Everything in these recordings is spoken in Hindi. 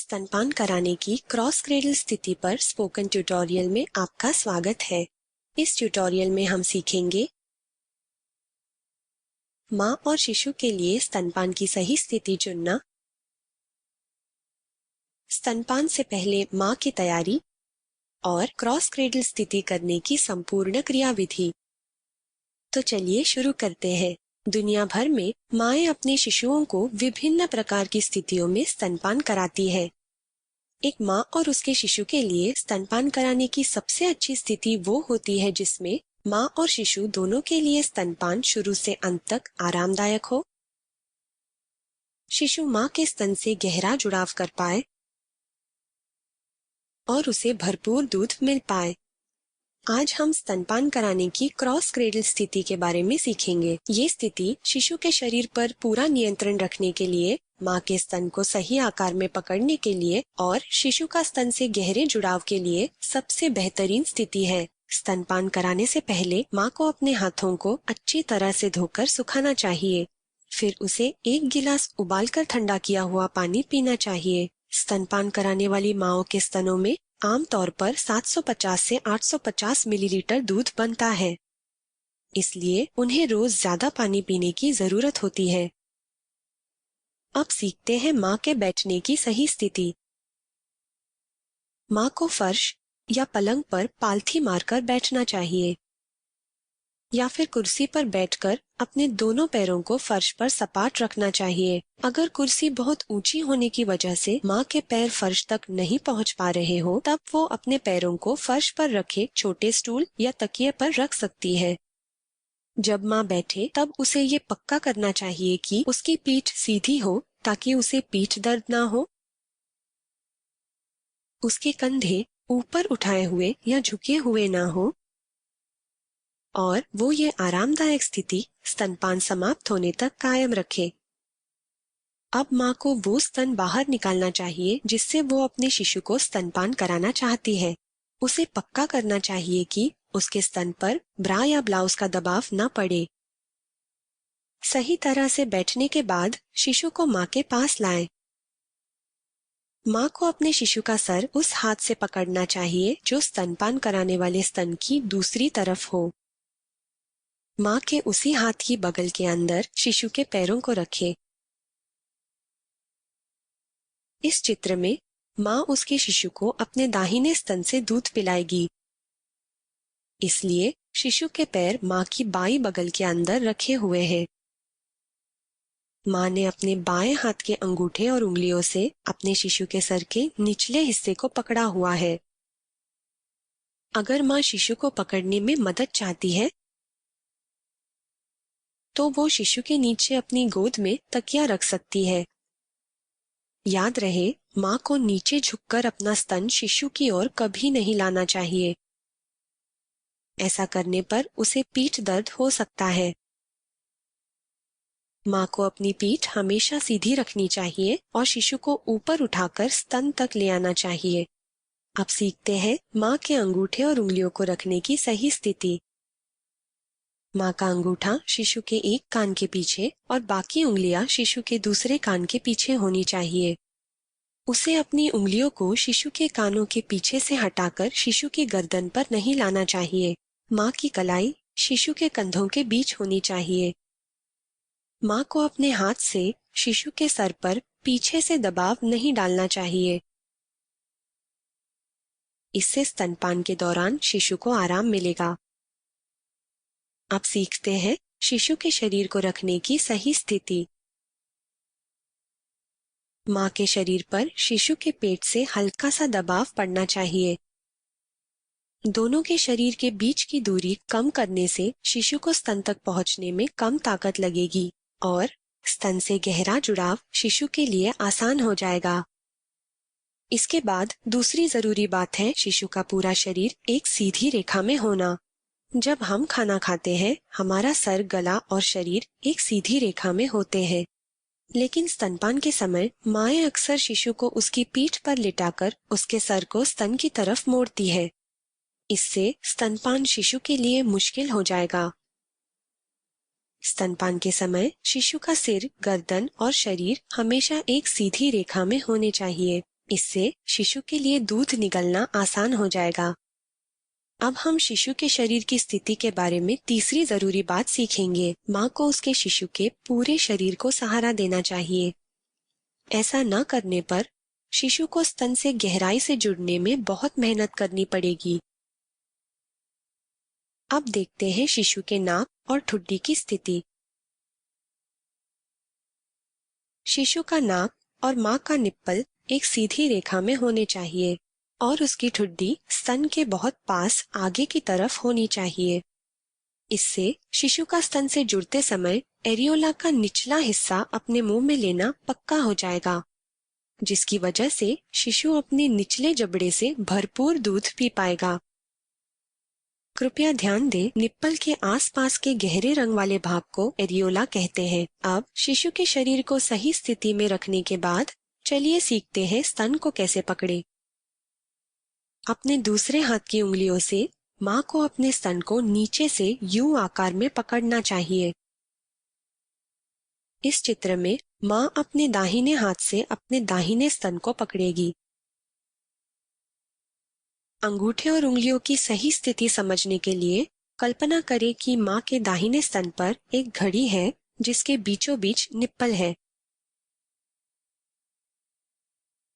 स्तनपान कराने की क्रॉस क्रेडल स्थिति पर स्पोकन ट्यूटोरियल में आपका स्वागत है। इस ट्यूटोरियल में हम सीखेंगे माँ और शिशु के लिए स्तनपान की सही स्थिति चुनना, स्तनपान से पहले माँ की तैयारी और क्रॉस क्रेडल स्थिति करने की संपूर्ण क्रियाविधि। तो चलिए शुरू करते हैं। दुनिया भर में माएँ अपने शिशुओं को विभिन्न प्रकार की स्थितियों में स्तनपान कराती है। एक माँ और उसके शिशु के लिए स्तनपान कराने की सबसे अच्छी स्थिति वो होती है जिसमें माँ और शिशु दोनों के लिए स्तनपान शुरू से अंत तक आरामदायक हो, शिशु माँ के स्तन से गहरा जुड़ाव कर पाए और उसे भरपूर दूध मिल पाए। आज हम स्तनपान कराने की क्रॉस क्रेडल स्थिति के बारे में सीखेंगे। ये स्थिति शिशु के शरीर पर पूरा नियंत्रण रखने के लिए, माँ के स्तन को सही आकार में पकड़ने के लिए और शिशु का स्तन से गहरे जुड़ाव के लिए सबसे बेहतरीन स्थिति है। स्तनपान कराने से पहले माँ को अपने हाथों को अच्छी तरह से धोकर सुखाना चाहिए। फिर उसे एक गिलास उबालकर ठंडा किया हुआ पानी पीना चाहिए। स्तनपान कराने वाली माँओं के स्तनों में आमतौर पर 750 से 850 मिलीलीटर दूध बनता है, इसलिए उन्हें रोज ज्यादा पानी पीने की जरूरत होती है। अब सीखते हैं माँ के बैठने की सही स्थिति। माँ को फर्श या पलंग पर पालथी मारकर बैठना चाहिए या फिर कुर्सी पर बैठकर अपने दोनों पैरों को फर्श पर सपाट रखना चाहिए। अगर कुर्सी बहुत ऊंची होने की वजह से माँ के पैर फर्श तक नहीं पहुँच पा रहे हो, तब वो अपने पैरों को फर्श पर रखे छोटे स्टूल या तकिए पर रख सकती है। जब माँ बैठे तब उसे ये पक्का करना चाहिए कि उसकी पीठ सीधी हो ताकि उसे पीठ दर्द ना हो। उसके कंधे ऊपर उठाए हुए या झुके हुए ना हो और वो ये आरामदायक स्थिति स्तनपान समाप्त होने तक कायम रखे। अब माँ को वो स्तन बाहर निकालना चाहिए जिससे वो अपने शिशु को स्तनपान कराना चाहती है। उसे पक्का करना चाहिए कि उसके स्तन पर ब्रा या ब्लाउज का दबाव न पड़े। सही तरह से बैठने के बाद शिशु को माँ के पास लाएं। माँ को अपने शिशु का सर उस हाथ से पकड़ना चाहिए जो स्तनपान कराने वाले स्तन की दूसरी तरफ हो। माँ के उसी हाथ की बगल के अंदर शिशु के पैरों को रखे। इस चित्र में माँ उसके शिशु को अपने दाहिने स्तन से दूध पिलाएगी, इसलिए शिशु के पैर माँ की बाईं बगल के अंदर रखे हुए हैं। माँ ने अपने बाएं हाथ के अंगूठे और उंगलियों से अपने शिशु के सर के निचले हिस्से को पकड़ा हुआ है। अगर माँ शिशु को पकड़ने में मदद चाहती है तो वो शिशु के नीचे अपनी गोद में तकिया रख सकती है। याद रहे, माँ को नीचे झुककर अपना स्तन शिशु की ओर कभी नहीं लाना चाहिए। ऐसा करने पर उसे पीठ दर्द हो सकता है। माँ को अपनी पीठ हमेशा सीधी रखनी चाहिए और शिशु को ऊपर उठाकर स्तन तक ले आना चाहिए। अब सीखते हैं माँ के अंगूठे और उंगलियों को रखने की सही स्थिति। माँ का अंगूठा शिशु के एक कान के पीछे और बाकी उंगलियां शिशु के दूसरे कान के पीछे होनी चाहिए। उसे अपनी उंगलियों को शिशु के कानों के पीछे से हटाकर शिशु की गर्दन पर नहीं लाना चाहिए। माँ की कलाई शिशु के कंधों के बीच होनी चाहिए। माँ को अपने हाथ से शिशु के सर पर पीछे से दबाव नहीं डालना चाहिए। इससे स्तनपान के दौरान शिशु को आराम मिलेगा। अब सीखते हैं शिशु के शरीर को रखने की सही स्थिति। माँ के शरीर पर शिशु के पेट से हल्का सा दबाव पड़ना चाहिए। दोनों के शरीर के बीच की दूरी कम करने से शिशु को स्तन तक पहुँचने में कम ताकत लगेगी और स्तन से गहरा जुड़ाव शिशु के लिए आसान हो जाएगा। इसके बाद दूसरी जरूरी बात है शिशु का पूरा शरीर एक सीधी रेखा में होना। जब हम खाना खाते हैं, हमारा सर, गला और शरीर एक सीधी रेखा में होते हैं, लेकिन स्तनपान के समय माएँ अक्सर शिशु को उसकी पीठ पर लिटाकर उसके सर को स्तन की तरफ मोड़ती है। इससे स्तनपान शिशु के लिए मुश्किल हो जाएगा। स्तनपान के समय शिशु का सिर, गर्दन और शरीर हमेशा एक सीधी रेखा में होने चाहिए। इससे शिशु के लिए दूध निकलना आसान हो जाएगा। अब हम शिशु के शरीर की स्थिति के बारे में तीसरी जरूरी बात सीखेंगे। माँ को उसके शिशु के पूरे शरीर को सहारा देना चाहिए। ऐसा न करने पर शिशु को स्तन से गहराई से जुड़ने में बहुत मेहनत करनी पड़ेगी। अब देखते हैं शिशु के नाक और ठुड्डी की स्थिति। शिशु का नाक और माँ का निप्पल एक सीधी रेखा में होने चाहिए और उसकी ठुड्डी स्तन के बहुत पास आगे की तरफ होनी चाहिए। इससे शिशु का स्तन से जुड़ते समय एरियोला का निचला हिस्सा अपने मुंह में लेना पक्का हो जाएगा, जिसकी वजह से शिशु अपने निचले जबड़े से भरपूर दूध पी पाएगा। कृपया ध्यान दें, निप्पल के आसपास के गहरे रंग वाले भाग को एरियोला कहते हैं। अब शिशु के शरीर को सही स्थिति में रखने के बाद चलिए सीखते हैं स्तन को कैसे पकड़े। अपने दूसरे हाथ की उंगलियों से माँ को अपने स्तन को नीचे से यू आकार में पकड़ना चाहिए। इस चित्र में माँ अपने दाहिने हाथ से अपने दाहिने स्तन को पकड़ेगी। अंगूठे और उंगलियों की सही स्थिति समझने के लिए कल्पना करें कि माँ के दाहिने स्तन पर एक घड़ी है जिसके बीचों बीच निप्पल है।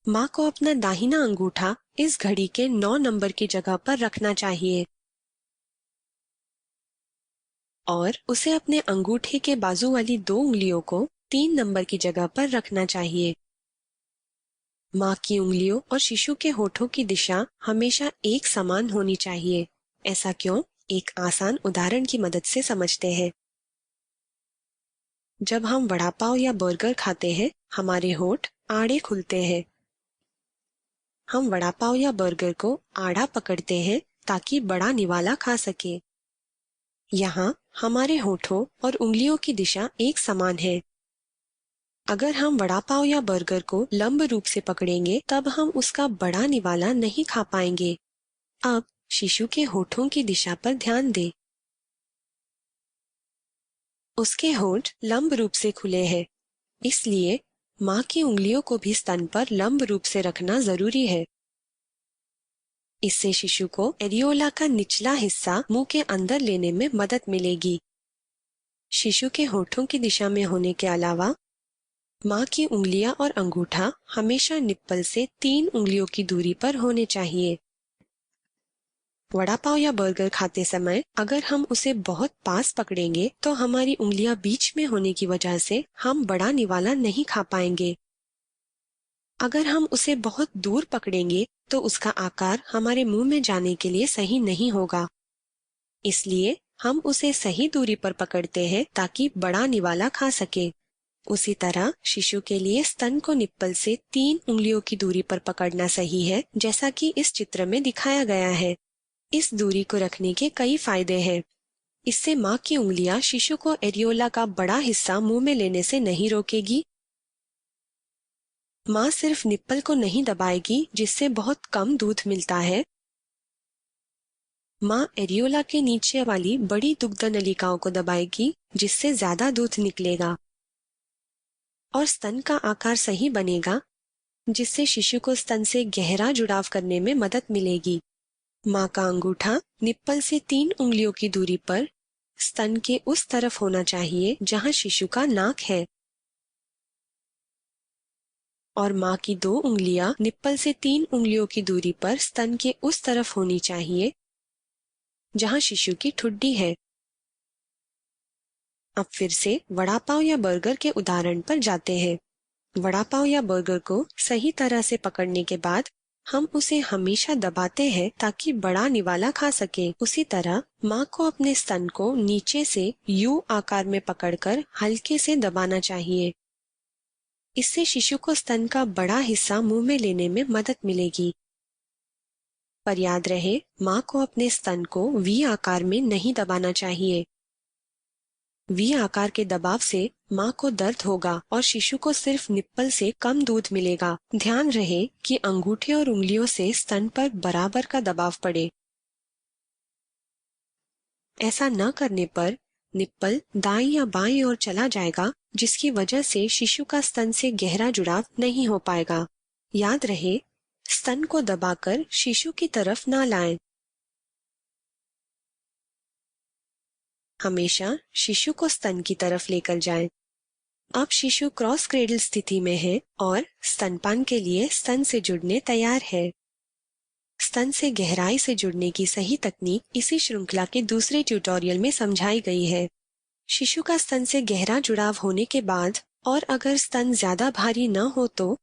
माँ को अपना दाहिना अंगूठा इस घड़ी के 9 नंबर की जगह पर रखना चाहिए और उसे अपने अंगूठे के बाजू वाली 2 उंगलियों को 3 नंबर की जगह पर रखना चाहिए। माँ की उंगलियों और शिशु के होठों की दिशा हमेशा एक समान होनी चाहिए। ऐसा क्यों? एक आसान उदाहरण की मदद से समझते हैं। जब हम वड़ा पाव या बर्गर खाते हैं, हमारे होठ आड़े खुलते हैं। हम वड़ा पाव या बर्गर को आड़ा पकड़ते हैं ताकि बड़ा निवाला खा सके। यहाँ हमारे होठों और उंगलियों की दिशा एक समान है। अगर हम वड़ा पाव या बर्गर को लंब रूप से पकड़ेंगे तब हम उसका बड़ा निवाला नहीं खा पाएंगे। अब शिशु के होठों की दिशा पर ध्यान दें। उसके होठ लंब रूप से खुले हैं, इसलिए माँ की उंगलियों को भी स्तन पर लंब रूप से रखना जरूरी है। इससे शिशु को एरियोला का निचला हिस्सा मुंह के अंदर लेने में मदद मिलेगी। शिशु के होठों की दिशा में होने के अलावा माँ की उंगलियां और अंगूठा हमेशा निप्पल से 3 उंगलियों की दूरी पर होने चाहिए। वड़ा पाव या बर्गर खाते समय अगर हम उसे बहुत पास पकड़ेंगे तो हमारी उंगलियां बीच में होने की वजह से हम बड़ा निवाला नहीं खा पाएंगे। अगर हम उसे बहुत दूर पकड़ेंगे तो उसका आकार हमारे मुंह में जाने के लिए सही नहीं होगा। इसलिए हम उसे सही दूरी पर पकड़ते हैं ताकि बड़ा निवाला खा सके। उसी तरह शिशु के लिए स्तन को निप्पल से 3 उंगलियों की दूरी पर पकड़ना सही है, जैसा कि इस चित्र में दिखाया गया है। इस दूरी को रखने के कई फायदे हैं। इससे माँ की उंगलियां शिशु को एरियोला का बड़ा हिस्सा मुंह में लेने से नहीं रोकेगी। माँ सिर्फ निप्पल को नहीं दबाएगी जिससे बहुत कम दूध मिलता है। माँ एरियोला के नीचे वाली बड़ी दुग्ध नलिकाओं को दबाएगी जिससे ज्यादा दूध निकलेगा और स्तन का आकार सही बनेगा, जिससे शिशु को स्तन से गहरा जुड़ाव करने में मदद मिलेगी। माँ का अंगूठा निप्पल से 3 उंगलियों की दूरी पर स्तन के उस तरफ होना चाहिए जहाँ शिशु का नाक है और माँ की 2 उंगलियां निप्पल से 3 उंगलियों की दूरी पर स्तन के उस तरफ होनी चाहिए जहाँ शिशु की ठुड्डी है। अब फिर से वड़ा पाव या बर्गर के उदाहरण पर जाते हैं। वड़ा पाव या बर्गर को सही तरह से पकड़ने के बाद हम उसे हमेशा दबाते हैं ताकि बड़ा निवाला खा सके। उसी तरह माँ को अपने स्तन को नीचे से यू आकार में पकड़कर हल्के से दबाना चाहिए। इससे शिशु को स्तन का बड़ा हिस्सा मुंह में लेने में मदद मिलेगी। पर याद रहे, माँ को अपने स्तन को वी आकार में नहीं दबाना चाहिए। वी आकार के दबाव से माँ को दर्द होगा और शिशु को सिर्फ निप्पल से कम दूध मिलेगा। ध्यान रहे कि अंगूठे और उंगलियों से स्तन पर बराबर का दबाव पड़े। ऐसा न करने पर निप्पल दाईं या बाईं ओर चला जाएगा, जिसकी वजह से शिशु का स्तन से गहरा जुड़ाव नहीं हो पाएगा। याद रहे, स्तन को दबाकर शिशु की तरफ ना लाएं। हमेशा शिशु को स्तन की तरफ लेकर जाएं। अब शिशु क्रॉस क्रेडल स्थिति में है और स्तनपान के लिए स्तन से जुड़ने तैयार है। स्तन से गहराई से जुड़ने की सही तकनीक इसी श्रृंखला के दूसरे ट्यूटोरियल में समझाई गई है। शिशु का स्तन से गहरा जुड़ाव होने के बाद और अगर स्तन ज्यादा भारी न हो तो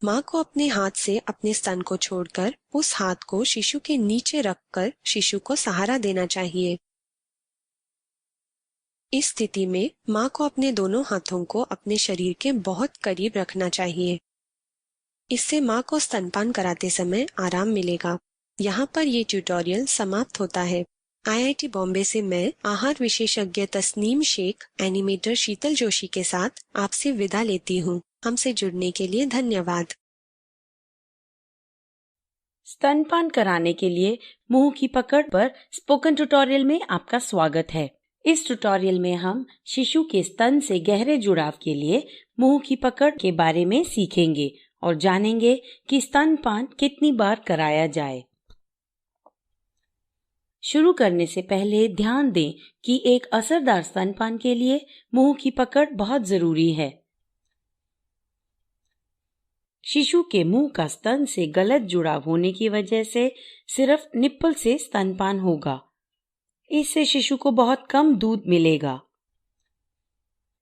माँ को अपने हाथ से अपने स्तन को छोड़कर उस हाथ को शिशु के नीचे रखकर शिशु को सहारा देना चाहिए। इस स्थिति में माँ को अपने दोनों हाथों को अपने शरीर के बहुत करीब रखना चाहिए। इससे माँ को स्तनपान कराते समय आराम मिलेगा। यहाँ पर ये ट्यूटोरियल समाप्त होता है। IIT बॉम्बे से मैं आहार विशेषज्ञ तस्नीम शेख, एनिमेटर शीतल जोशी के साथ आपसे विदा लेती हूँ। हमसे जुड़ने के लिए धन्यवाद। स्तनपान कराने के लिए मुंह की पकड़ पर स्पोकन ट्यूटोरियल में आपका स्वागत है। इस ट्यूटोरियल में हम शिशु के स्तन से गहरे जुड़ाव के लिए मुंह की पकड़ के बारे में सीखेंगे और जानेंगे कि स्तनपान कितनी बार कराया जाए। शुरू करने से पहले ध्यान दें कि एक असरदार स्तनपान के लिए मुंह की पकड़ बहुत जरूरी है। शिशु के मुंह का स्तन से गलत जुड़ाव होने की वजह से सिर्फ निप्पल से स्तनपान होगा। इससे शिशु को बहुत कम दूध मिलेगा,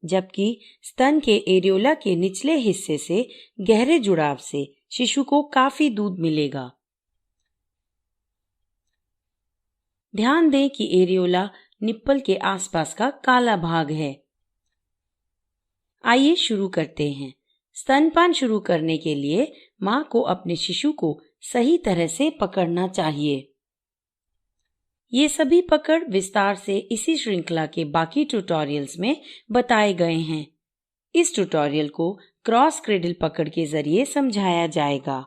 जबकि स्तन के एरियोला के निचले हिस्से से गहरे जुड़ाव से शिशु को काफी दूध मिलेगा। ध्यान दें कि एरियोला निप्पल के आसपास का काला भाग है। आइए शुरू करते हैं। स्तनपान शुरू करने के लिए माँ को अपने शिशु को सही तरह से पकड़ना चाहिए। ये सभी पकड़ विस्तार से इसी श्रृंखला के बाकी ट्यूटोरियल्स में बताए गए हैं। इस ट्यूटोरियल को क्रॉस क्रेडल पकड़ के जरिए समझाया जाएगा।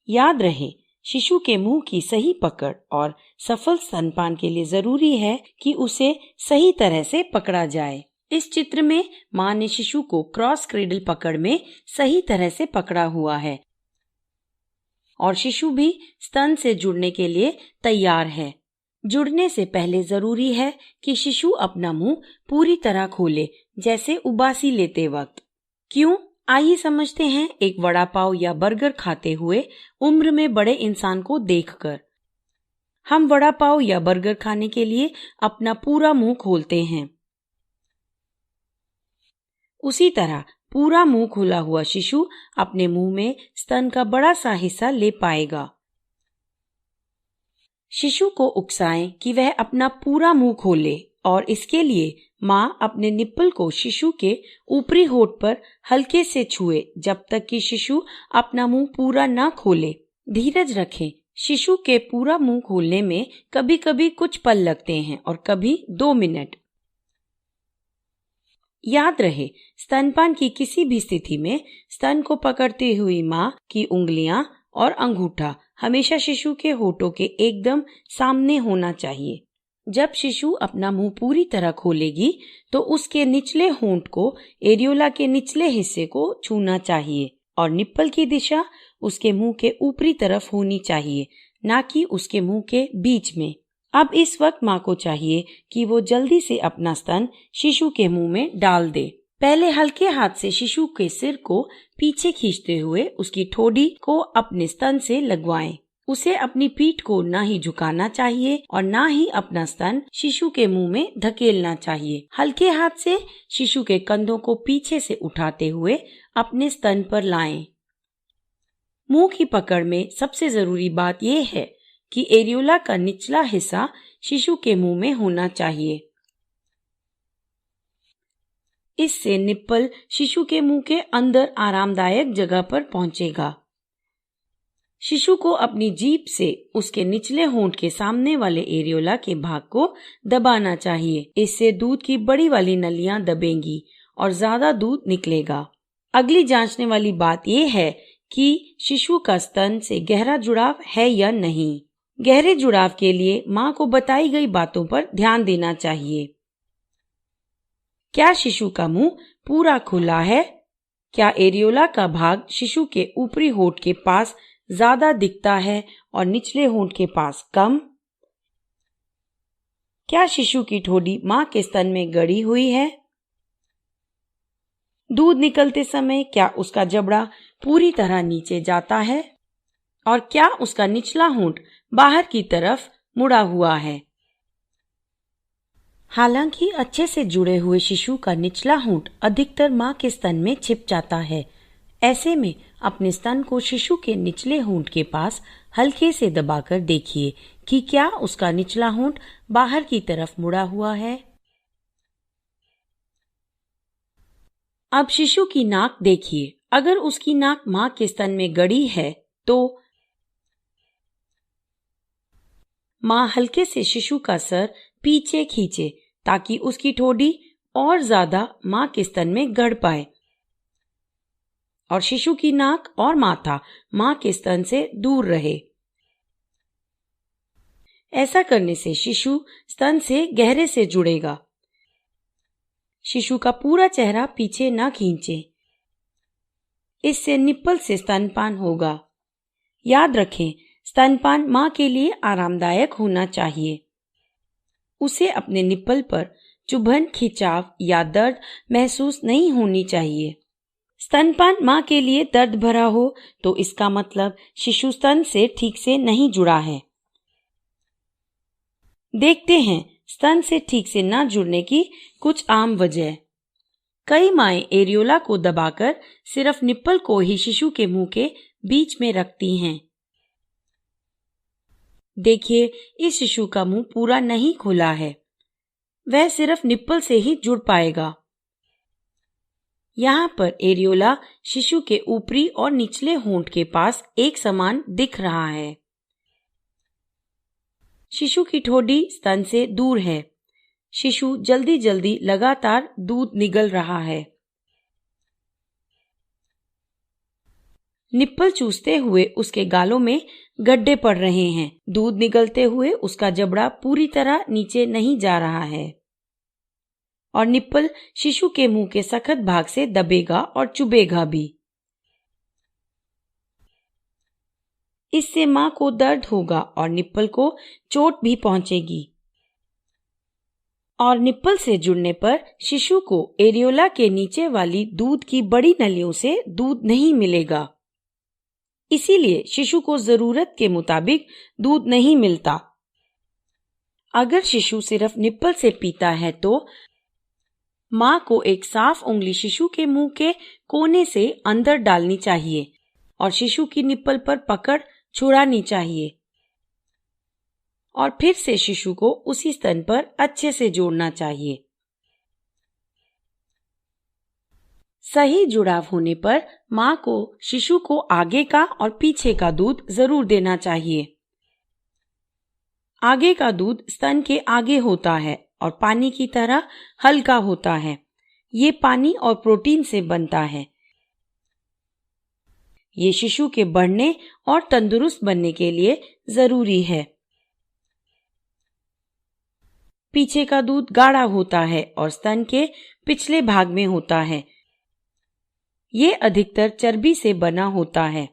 याद रहे, शिशु के मुंह की सही पकड़ और सफल स्तनपान के लिए जरूरी है कि उसे सही तरह से पकड़ा जाए। इस चित्र में माँ ने शिशु को क्रॉस क्रेडल पकड़ में सही तरह से पकड़ा हुआ है और शिशु भी स्तन से जुड़ने के लिए तैयार है। जुड़ने से पहले जरूरी है कि शिशु अपना मुंह पूरी तरह खोले, जैसे उबासी लेते वक्त। क्यों? आइए समझते हैं एक वड़ा पाव या बर्गर खाते हुए उम्र में बड़े इंसान को देखकर। हम वड़ा पाव या बर्गर खाने के लिए अपना पूरा मुंह खोलते हैं। उसी तरह पूरा मुंह खुला हुआ शिशु अपने मुंह में स्तन का बड़ा सा हिस्सा ले पाएगा। शिशु को उकसाएं कि वह अपना पूरा मुंह खोले और इसके लिए माँ अपने निप्पल को शिशु के ऊपरी होठ पर हल्के से छुए जब तक कि शिशु अपना मुंह पूरा ना खोले। धीरज रखें। शिशु के पूरा मुंह खोलने में कभी कभी कुछ पल लगते हैं और कभी 2 मिनट। याद रहे, स्तनपान की किसी भी स्थिति में स्तन को पकड़ती हुई माँ की उंगलियां और अंगूठा हमेशा शिशु के होठों के एकदम सामने होना चाहिए। जब शिशु अपना मुंह पूरी तरह खोलेगी तो उसके निचले होंठ को एरियोला के निचले हिस्से को छूना चाहिए और निप्पल की दिशा उसके मुंह के ऊपरी तरफ होनी चाहिए, ना कि उसके मुंह के बीच में। अब इस वक्त माँ को चाहिए कि वो जल्दी से अपना स्तन शिशु के मुंह में डाल दे। पहले हल्के हाथ से शिशु के सिर को पीछे खींचते हुए उसकी ठोड़ी को अपने स्तन से लगवाएं। उसे अपनी पीठ को ना ही झुकाना चाहिए और ना ही अपना स्तन शिशु के मुंह में धकेलना चाहिए। हल्के हाथ से शिशु के कंधों को पीछे से उठाते हुए अपने स्तन पर लाएं। मुंह की पकड़ में सबसे जरूरी बात यह है कि एरियोला का निचला हिस्सा शिशु के मुंह में होना चाहिए। इससे निप्पल शिशु के मुंह के अंदर आरामदायक जगह पर पहुंचेगा। शिशु को अपनी जीभ से उसके निचले होंठ के सामने वाले एरियोला के भाग को दबाना चाहिए। इससे दूध की बड़ी वाली नलियां दबेंगी और ज्यादा दूध निकलेगा। अगली जांचने वाली बात यह है कि शिशु का स्तन से गहरा जुड़ाव है या नहीं। गहरे जुड़ाव के लिए माँ को बताई गई बातों पर ध्यान देना चाहिए। क्या शिशु का मुंह पूरा खुला है? क्या एरियोला का भाग शिशु के ऊपरी होंठ के पास ज्यादा दिखता है और निचले होंठ के पास कम? क्या शिशु की ठोड़ी मां के स्तन में गड़ी हुई है? दूध निकलते समय क्या उसका जबड़ा पूरी तरह नीचे जाता है? और क्या उसका निचला होंठ बाहर की तरफ मुड़ा हुआ है? हालांकि अच्छे से जुड़े हुए शिशु का निचला होंठ अधिकतर मां के स्तन में छिप जाता है। ऐसे में अपने स्तन को शिशु के निचले होंठ के पास हल्के से दबाकर देखिए कि क्या उसका निचला होंठ बाहर की तरफ मुड़ा हुआ है। अब शिशु की नाक देखिए। अगर उसकी नाक मां के स्तन में गड़ी है तो मां हल्के से शिशु का सर पीछे खींचे ताकि उसकी ठोड़ी और ज्यादा मां के स्तन में गड़ पाए और शिशु की नाक और माथा मां के स्तन से दूर रहे। ऐसा करने से शिशु स्तन से गहरे से जुड़ेगा। शिशु का पूरा चेहरा पीछे न खींचे, इससे निप्पल से स्तनपान होगा। याद रखें, स्तनपान मां के लिए आरामदायक होना चाहिए। उसे अपने निप्पल पर चुभन, खिंचाव या दर्द महसूस नहीं होनी चाहिए। स्तनपान मां के लिए दर्द भरा हो तो इसका मतलब शिशु स्तन से ठीक से नहीं जुड़ा है। देखते हैं स्तन से ठीक से न जुड़ने की कुछ आम वजह। कई माएं एरियोला को दबाकर सिर्फ निप्पल को ही शिशु के मुंह के बीच में रखती हैं। देखिए, इस शिशु का मुंह पूरा नहीं खुला है, वह सिर्फ निप्पल से ही जुड़ पाएगा। यहाँ पर एरियोला शिशु के ऊपरी और निचले होंठ के पास एक समान दिख रहा है। शिशु की ठोड़ी स्तन से दूर है। शिशु जल्दी जल्दी लगातार दूध निगल रहा है। निप्पल चूसते हुए उसके गालों में गड्ढे पड़ रहे हैं। दूध निगलते हुए उसका जबड़ा पूरी तरह नीचे नहीं जा रहा है और निप्पल शिशु के मुंह के सख्त भाग से दबेगा और चुभेगा भी। इससे मां को दर्द होगा और निप्पल को चोट भी पहुंचेगी। और निप्पल से जुड़ने पर शिशु को एरियोला के नीचे वाली दूध की बड़ी नलियों से दूध नहीं मिलेगा। इसीलिए शिशु को जरूरत के मुताबिक दूध नहीं मिलता। अगर शिशु सिर्फ निप्पल से पीता है तो मां को एक साफ उंगली शिशु के मुंह के कोने से अंदर डालनी चाहिए और शिशु की निप्पल पर पकड़ छुड़ानी चाहिए और फिर से शिशु को उसी स्तन पर अच्छे से जोड़ना चाहिए। सही जुड़ाव होने पर मां को शिशु को आगे का और पीछे का दूध जरूर देना चाहिए। आगे का दूध स्तन के आगे होता है और पानी की तरह हल्का होता है। ये पानी और प्रोटीन से बनता है। ये शिशु के बढ़ने और तंदुरुस्त बनने के लिए जरूरी है। पीछे का दूध गाढ़ा होता है और स्तन के पिछले भाग में होता है। ये अधिकतर चर्बी से बना होता है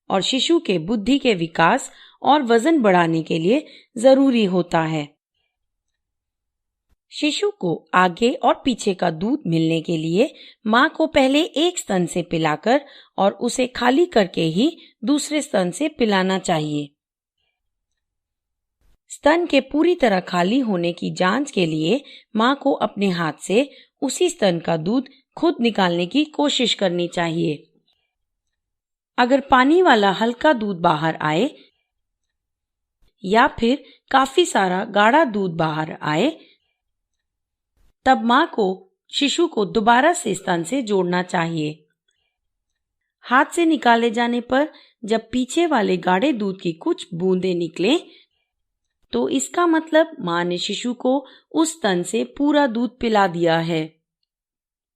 और शिशु के बुद्धि के विकास और वजन बढ़ाने के लिए जरूरी होता है। शिशु को आगे और पीछे का दूध मिलने के लिए मां को पहले एक स्तन से पिलाकर और उसे खाली करके ही दूसरे स्तन से पिलाना चाहिए। स्तन के पूरी तरह खाली होने की जांच के लिए मां को अपने हाथ से उसी स्तन का दूध खुद निकालने की कोशिश करनी चाहिए। अगर पानी वाला हल्का दूध बाहर आए या फिर काफी सारा गाढ़ा दूध बाहर आए, तब मां को शिशु को दोबारा से स्तन से जोड़ना चाहिए। हाथ से निकाले जाने पर जब पीछे वाले गाढ़े दूध की कुछ बूंदें निकले तो इसका मतलब मां ने शिशु को उस स्तन से पूरा दूध पिला दिया है।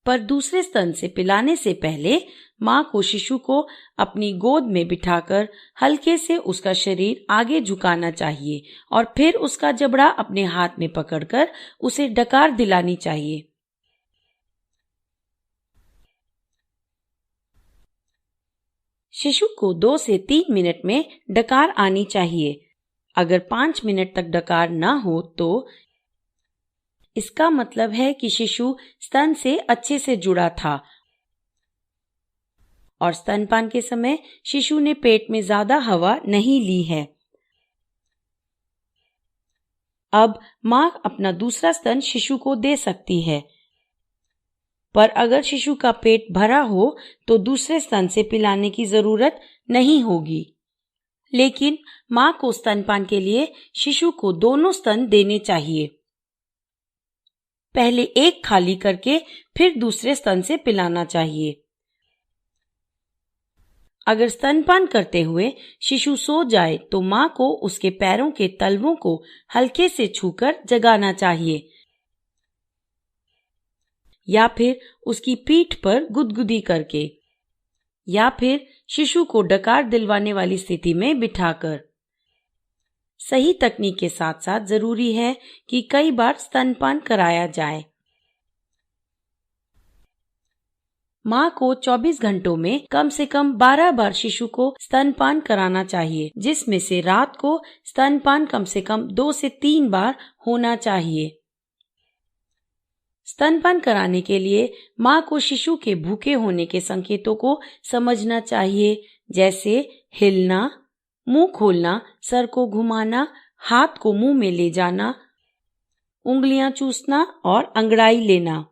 पर दूसरे स्तन से पिलाने से पहले मां को शिशु को अपनी गोद में बिठाकर हल्के से उसका शरीर आगे झुकाना चाहिए और फिर उसका जबड़ा अपने हाथ में पकड़कर उसे डकार दिलानी चाहिए। शिशु को 2 से 3 मिनट में डकार आनी चाहिए। अगर 5 मिनट तक डकार ना हो तो इसका मतलब है कि शिशु स्तन से अच्छे से जुड़ा था और स्तनपान के समय शिशु ने पेट में ज्यादा हवा नहीं ली है। अब मां अपना दूसरा स्तन शिशु को दे सकती है, पर अगर शिशु का पेट भरा हो तो दूसरे स्तन से पिलाने की जरूरत नहीं होगी। लेकिन मां को स्तनपान के लिए शिशु को दोनों स्तन देने चाहिए। पहले एक खाली करके फिर दूसरे स्तन से पिलाना चाहिए। अगर स्तनपान करते हुए शिशु सो जाए तो मां को उसके पैरों के तलवों को हल्के से छूकर जगाना चाहिए या फिर उसकी पीठ पर गुदगुदी करके या फिर शिशु को डकार दिलवाने वाली स्थिति में बिठाकर। सही तकनीक के साथ साथ जरूरी है कि कई बार स्तनपान कराया जाए। मां को 24 घंटों में कम से कम 12 बार शिशु को स्तनपान कराना चाहिए, जिसमें से रात को स्तनपान कम से कम 2 से 3 बार होना चाहिए। स्तनपान कराने के लिए मां को शिशु के भूखे होने के संकेतों को समझना चाहिए, जैसे हिलना, मुंह खोलना, सर को घुमाना, हाथ को मुंह में ले जाना, उंगलियां चूसना और अंगड़ाई लेना।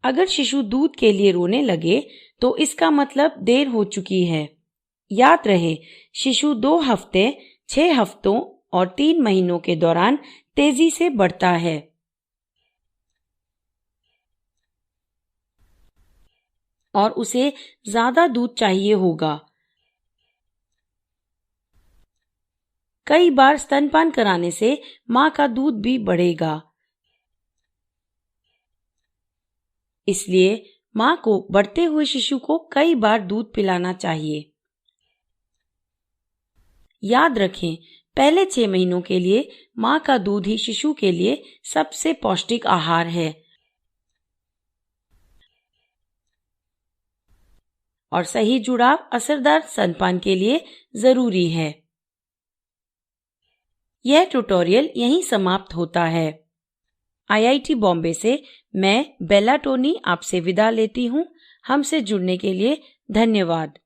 अगर शिशु दूध के लिए रोने लगे तो इसका मतलब देर हो चुकी है। याद रहे, शिशु 2 हफ्ते, 6 हफ्तों और 3 महीनों के दौरान तेजी से बढ़ता है। और उसे ज्यादा दूध चाहिए होगा। कई बार स्तनपान कराने से मां का दूध भी बढ़ेगा, इसलिए मां को बढ़ते हुए शिशु को कई बार दूध पिलाना चाहिए। याद रखें, पहले 6 महीनों के लिए मां का दूध ही शिशु के लिए सबसे पौष्टिक आहार है और सही जुड़ाव असरदार स्तनपान के लिए जरूरी है। यह ट्यूटोरियल यहीं समाप्त होता है। IIT बॉम्बे से मैं बेला टोनी आपसे विदा लेती हूँ। हमसे जुड़ने के लिए धन्यवाद।